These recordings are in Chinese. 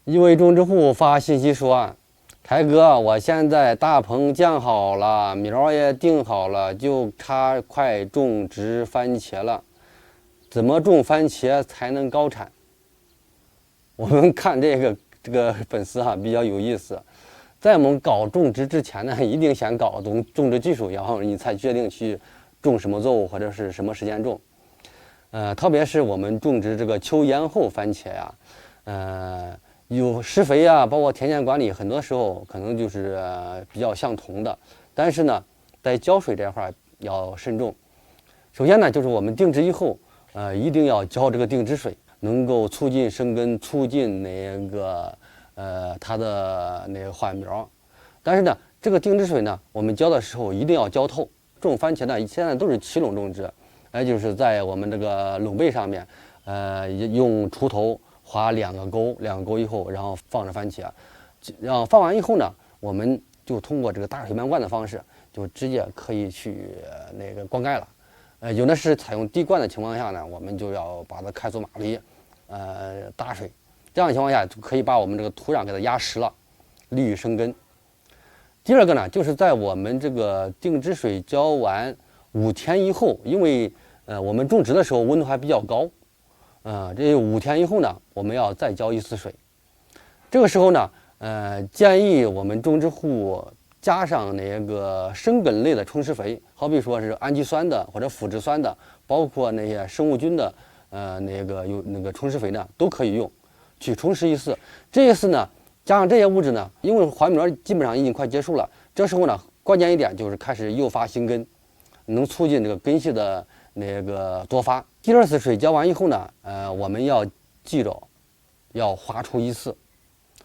一位种植户发信息说：“凯哥，我现在大棚建好了，苗也定好了，就差快种植番茄了。怎么种番茄才能高产？”我们看这个粉丝比较有意思。在我们搞种植之前呢，一定先搞懂种植技术，然后你才决定去种什么作物或者是什么时间种。特别是我们种植这个秋延后番茄呀，有施肥啊，包括田间管理，很多时候可能就是比较相同的。但是呢，在浇水这块要慎重。首先呢，就是我们定植以后，一定要浇这个定植水，能够促进生根，促进它的那个缓苗。但是呢，这个定植水呢，我们浇的时候一定要浇透。种番茄呢，现在都是齐垄种植，就是在我们这个垄背上面，用锄头划两个沟以后，然后放着番茄，然后放完以后呢，我们就通过这个大水漫灌的方式，就直接可以去那个灌溉了。有的是采用滴灌的情况下呢，我们就要把它开足马力，打水，这样的情况下就可以把我们这个土壤给它压实了，利于生根。第二个呢，就是在我们这个定植水浇完5天以后，因为我们种植的时候温度还比较高，这5天以后呢，我们要再浇1次水。这个时候呢，建议我们种植户加上那个生根类的充施肥，好比说是氨基酸的或者腐殖酸的，包括那些生物菌的，有那个充施肥呢，都可以用，去充实1次。这一次呢，加上这些物质呢，因为缓苗基本上已经快结束了，这时候呢，关键一点就是开始诱发新根，能促进这个根系的那个多发。第2次水浇完以后呢，我们要记着要划出1次，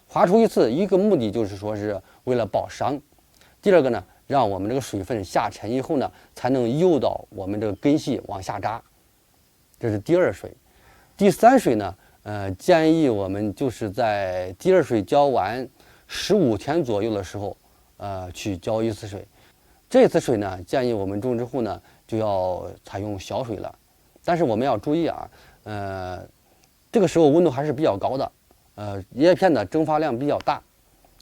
划出1次，一个目的就是说是为了保墒。第二个呢，让我们这个水分下沉以后呢，才能诱导我们这个根系往下扎。这是第2水。第3水呢，建议我们就是在第2水浇完15天左右的时候，去浇1次水。这次水呢，建议我们种植户呢就要采用小水了。但是我们要注意这个时候温度还是比较高的，叶片的蒸发量比较大，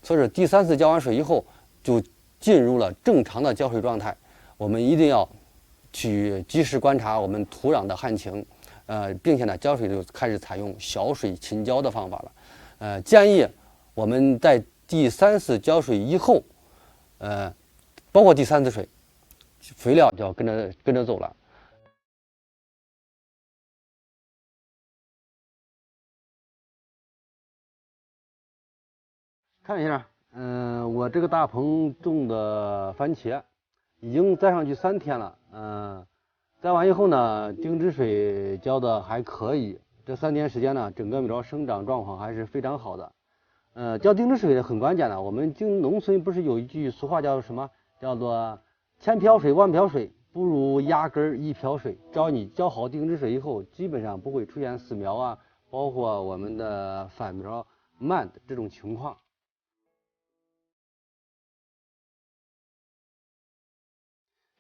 所以说第3次浇完水以后，就进入了正常的浇水状态。我们一定要去及时观察我们土壤的旱情，并且呢，浇水就开始采用小水勤浇的方法了。建议我们在第3次浇水以后，包括第3次水，肥料就要跟着走了。看一下，我这个大棚种的番茄已经栽上去3天了，栽完以后呢，定植水浇的还可以。这3天时间呢，整个苗生长状况还是非常好的。浇定植水很关键的。我们农村不是有一句俗话叫什么？叫做千瓢水万瓢水，不如压根1瓢水。只要你浇好定植水以后，基本上不会出现死苗啊，包括我们的返苗慢的这种情况。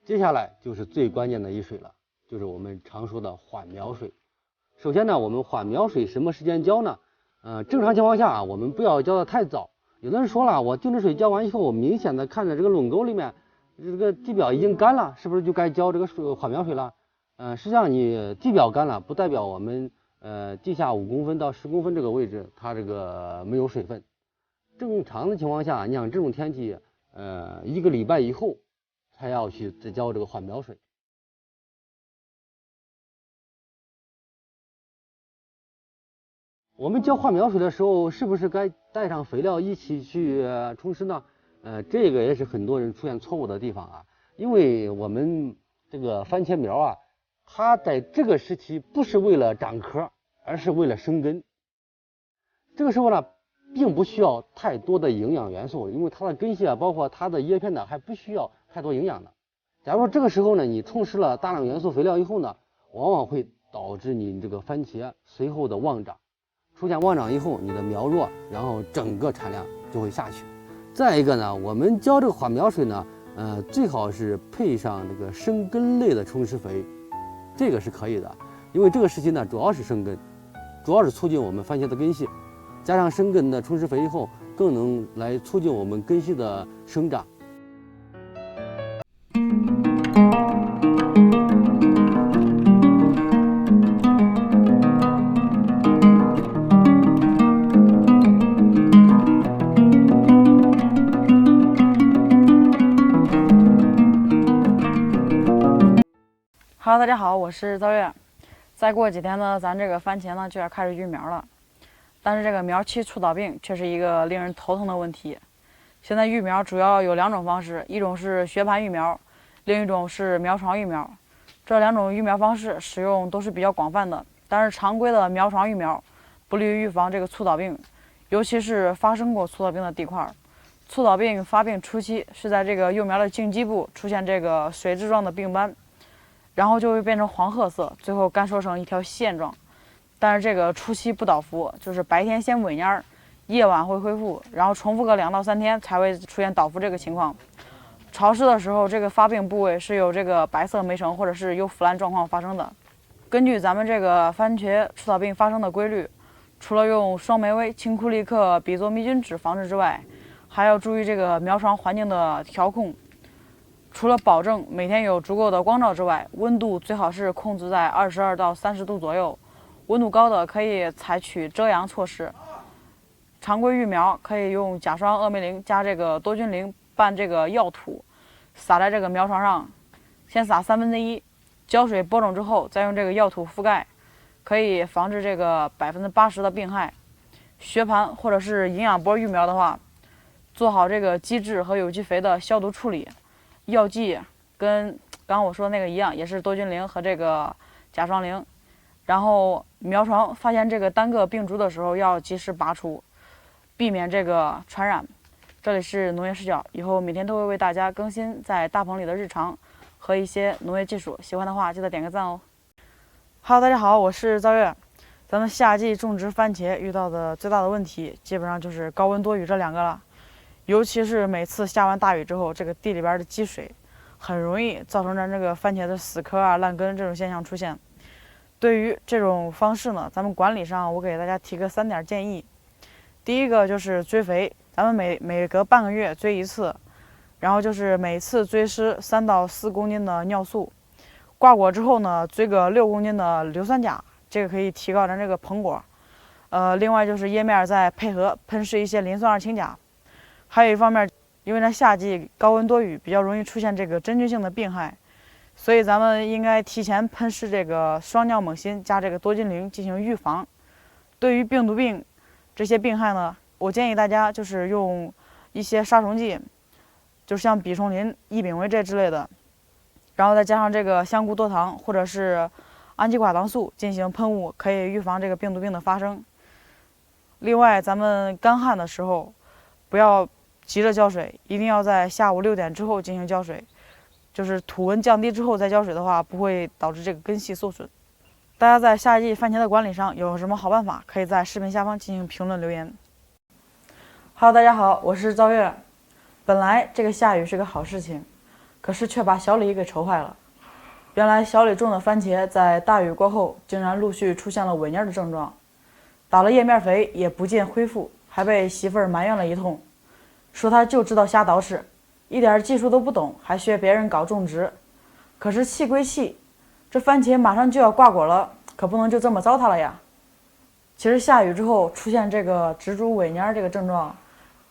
接下来就是最关键的1水了，就是我们常说的缓苗水。首先呢，我们缓苗水什么时间浇呢？正常情况下我们不要浇得太早。有的人说了，我定植水浇完以后，我明显的看着这个垄沟里面这个地表已经干了，是不是就该浇这个缓苗水了？实际上你地表干了，不代表我们地下5公分到10公分这个位置它这个没有水分。正常的情况下，你像这种天气，1个礼拜以后才要去再浇这个缓苗水。我们浇缓苗水的时候，是不是该带上肥料一起去充施呢？这个也是很多人出现错误的地方啊。因为我们这个番茄苗它在这个时期不是为了长壳，而是为了生根。这个时候呢，并不需要太多的营养元素，因为它的根系包括它的叶片还不需要太多营养的。假如说这个时候呢，你充施了大量元素肥料以后呢，往往会导致你这个番茄随后的旺长。出现旺长以后，你的苗弱，然后整个产量就会下去。再一个呢，我们浇这个缓苗水呢，最好是配上这个生根类的充施肥，这个是可以的。因为这个时期呢，主要是生根，主要是促进我们番茄的根系。加上生根的充施肥以后，更能来促进我们根系的生长。Hello， 大家好，我是赵月。再过几天呢，咱这个番茄呢就要开始育苗了。但是这个苗期促倒病却是一个令人头疼的问题。现在育苗主要有2种方式，一种是学盘育苗，另一种是苗床育苗。这2种育苗方式使用都是比较广泛的，但是常规的苗床育苗不利于预防这个促倒病，尤其是发生过促倒病的地块。促倒病发病初期是在这个幼苗的茎基部出现这个水蛭状的病斑。然后就会变成黄褐色，最后干缩成一条线状。但是这个初期不倒伏，就是白天先萎蔫，夜晚会恢复，然后重复个2到3天才会出现倒伏这个情况。潮湿的时候，这个发病部位是有这个白色霉橙或者是有腐烂状况发生的。根据咱们这个番茄促倒病发生的规律，除了用双霉威、清库利克、吡唑霉菌酯防治之外，还要注意这个苗床环境的调控。除了保证每天有足够的光照之外，温度最好是控制在22到30度左右。温度高的可以采取遮阳措施。常规育苗可以用甲双鄂镁灵加这个多菌灵拌这个药土，撒在这个苗床上，先撒1/3，浇水播种之后再用这个药土覆盖，可以防治这个80%的病害。学盘或者是营养波育苗的话，做好这个基质和有机肥的消毒处理。药剂跟刚刚我说的那个一样，也是多菌灵和这个甲双灵。然后苗床发现这个单个病株的时候，要及时拔除，避免这个传染。这里是农业视角，以后每天都会为大家更新在大棚里的日常和一些农业技术，喜欢的话记得点个赞哦。Hello， 大家好，我是赵月。咱们夏季种植番茄遇到的最大的问题，基本上就是高温多雨这2个了。尤其是每次下完大雨之后，这个地里边的积水很容易造成咱这个番茄的死壳啊、烂根这种现象出现。对于这种方式呢，咱们管理上我给大家提个3点建议。第一个就是追肥，咱们每隔半个月追一次，然后就是每次追施3到4公斤的尿素，挂果之后呢，追个6公斤的硫酸钾，这个可以提高咱这个棚果。另外就是叶面再配合喷施一些磷酸二氢钾。还有一方面，因为咱夏季高温多雨，比较容易出现这个真菌性的病害，所以咱们应该提前喷施这个双尿锰锌加这个多菌灵进行预防。对于病毒病这些病害呢，我建议大家就是用一些杀虫剂，就像吡虫林、异丙维这之类的，然后再加上这个香菇多糖或者是氨基寡糖素进行喷雾，可以预防这个病毒病的发生。另外，咱们干旱的时候不要急着浇水，一定要在下午6点之后进行浇水，就是土温降低之后再浇水的话，不会导致这个根系受损。大家在夏季番茄的管理上有什么好办法，可以在视频下方进行评论留言。Hello， 大家好，我是赵月。本来这个下雨是个好事情，可是却把小李给愁坏了。原来小李种的番茄在大雨过后，竟然陆续出现了萎蔫的症状，打了叶面肥也不见恢复，还被媳妇儿埋怨了一通。说他就知道瞎捯饬，一点技术都不懂，还学别人搞种植。可是气归气，这番茄马上就要挂果了，可不能就这么糟蹋了呀。其实下雨之后出现这个植株萎蔫这个症状，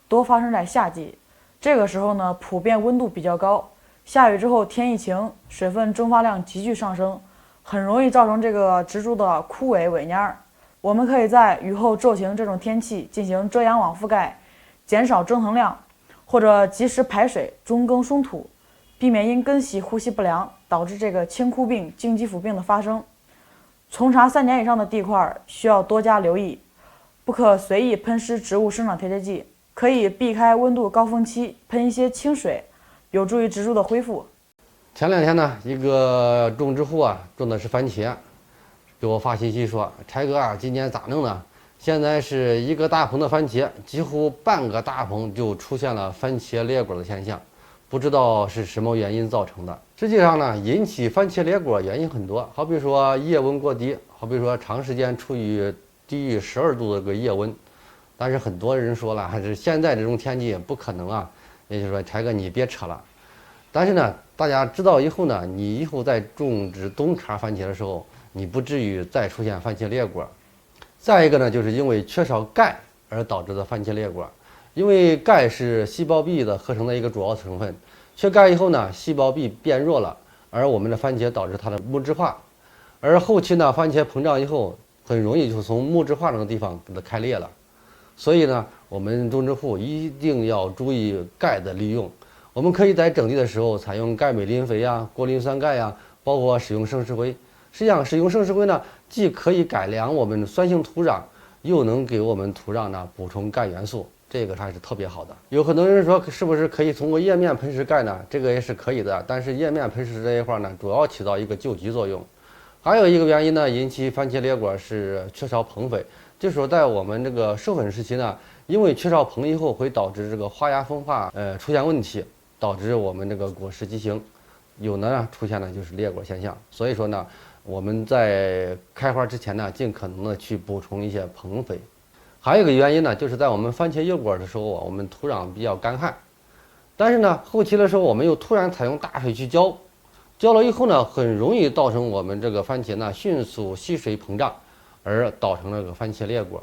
多发生在夏季。这个时候呢，普遍温度比较高，下雨之后天一晴，水分蒸发量急剧上升，很容易造成这个植株的枯萎萎蔫。我们可以在雨后骤晴这种天气进行遮阳网覆盖，减少蒸腾量，或者及时排水、中耕松土，避免因根系呼吸不良导致这个青枯病、茎基腐病的发生。从查3年以上的地块需要多加留意，不可随意喷施植物生长调节剂，可以避开温度高峰期，喷一些清水，有助于植株的恢复。前2天呢，一个种植户啊，种的是番茄，给我发信息说：“柴哥啊，今年咋弄呢？现在是一个大棚的番茄，几乎半个大棚就出现了番茄裂果的现象，不知道是什么原因造成的。实际上呢，引起番茄裂果原因很多，好比说夜温过低，好比说长时间处于低于12度的这个夜温，但是很多人说了，还是现在这种天气不可能啊，也就是说，柴哥你别扯了。但是呢，大家知道以后呢，你以后在种植冬茬番茄的时候，你不至于再出现番茄裂果。再一个呢，就是因为缺少钙而导致的番茄裂果。因为钙是细胞壁的合成的一个主要成分，缺钙以后呢，细胞壁变弱了，而我们的番茄导致它的木质化，而后期呢，番茄膨胀以后，很容易就从木质化那个地方给它开裂了。所以呢，我们种植户一定要注意钙的利用。我们可以在整地的时候采用钙镁磷肥呀、过磷酸钙呀，包括使用生石灰。实际上，使用生石灰呢，既可以改良我们酸性土壤，又能给我们土壤呢补充钙元素，这个还是特别好的。有很多人说，是不是可以通过叶面喷施钙呢？这个也是可以的，但是叶面喷施这一块呢，主要起到一个救急作用。还有一个原因呢，引起番茄裂果是缺少硼肥。这时候在我们这个授粉时期呢，因为缺少硼以后，会导致这个花芽分化出现问题，导致我们这个果实畸形，有的呢出现的就是裂果现象。所以说呢，我们在开花之前呢，尽可能的去补充一些硼肥。还有一个原因呢，就是在我们番茄有果的时候，我们土壤比较干旱，但是呢，后期的时候我们又突然采用大水去浇，浇了以后呢，很容易造成我们这个番茄呢迅速吸水膨胀，而导成了个番茄裂果。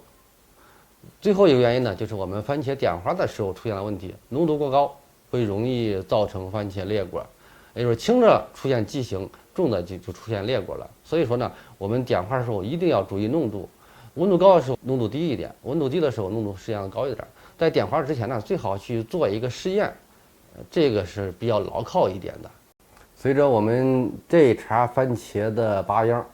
最后一个原因呢，就是我们番茄点花的时候出现了问题，浓度过高，会容易造成番茄裂果。也就是轻的出现畸形，重的就出现裂果了。所以说呢，我们点花的时候一定要注意浓度，温度高的时候浓度低一点，温度低的时候浓度适当高一点。在点花之前呢，最好去做一个试验，这个是比较牢靠一点的。随着我们这一茬番茄的拔秧，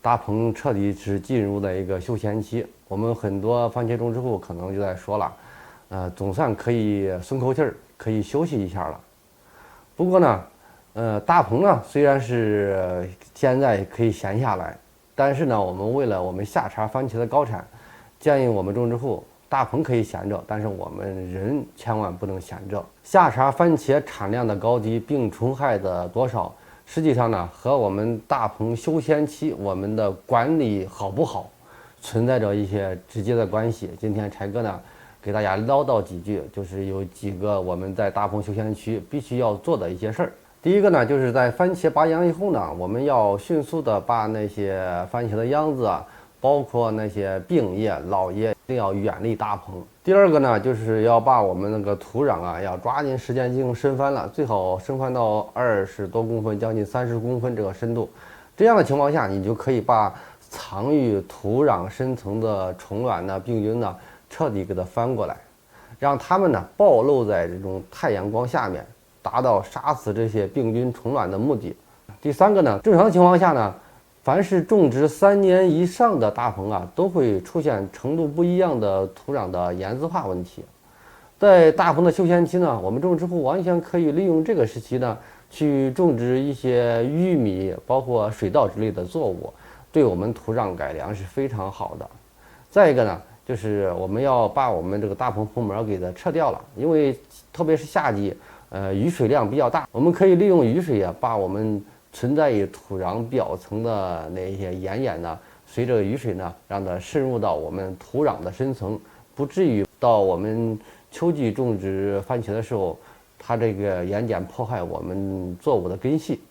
大棚彻底是进入了一个休闲期。我们很多番茄种植户可能就在说了，总算可以松口气儿，可以休息一下了。不过呢，大棚呢虽然是现在可以闲下来，但是呢，我们为了我们下茬番茄的高产，建议我们种植户大棚可以闲着，但是我们人千万不能闲着。下茬番茄产量的高低、病虫害的多少，实际上呢，和我们大棚休闲期我们的管理好不好，存在着一些直接的关系。今天柴哥呢，给大家唠叨几句，就是有几个我们在大棚休闲区必须要做的一些事儿。第一个呢，就是在番茄拔秧以后呢，我们要迅速的把那些番茄的秧子啊，包括那些病叶、老叶，一定要远离大棚。第二个呢，就是要把我们那个土壤啊，要抓紧时间进行深翻了，最好深翻到20多公分，将近30公分这个深度。这样的情况下，你就可以把藏于土壤深层的虫卵呢、病菌呢，彻底给它翻过来，让它们呢暴露在这种太阳光下面，达到杀死这些病菌虫卵的目的。第三个呢，正常的情况下呢，凡是种植3年以上的大棚啊，都会出现程度不一样的土壤的盐渍化问题。在大棚的休闲期呢，我们种植户完全可以利用这个时期呢，去种植一些玉米，包括水稻之类的作物，对我们土壤改良是非常好的。再一个呢，就是我们要把我们这个大棚棚膜给它撤掉了，因为特别是夏季，雨水量比较大，我们可以利用雨水啊，把我们存在于土壤表层的那些盐碱呢，随着雨水呢，让它渗入到我们土壤的深层，不至于到我们秋季种植番茄的时候，它这个盐碱破坏我们作物的根系。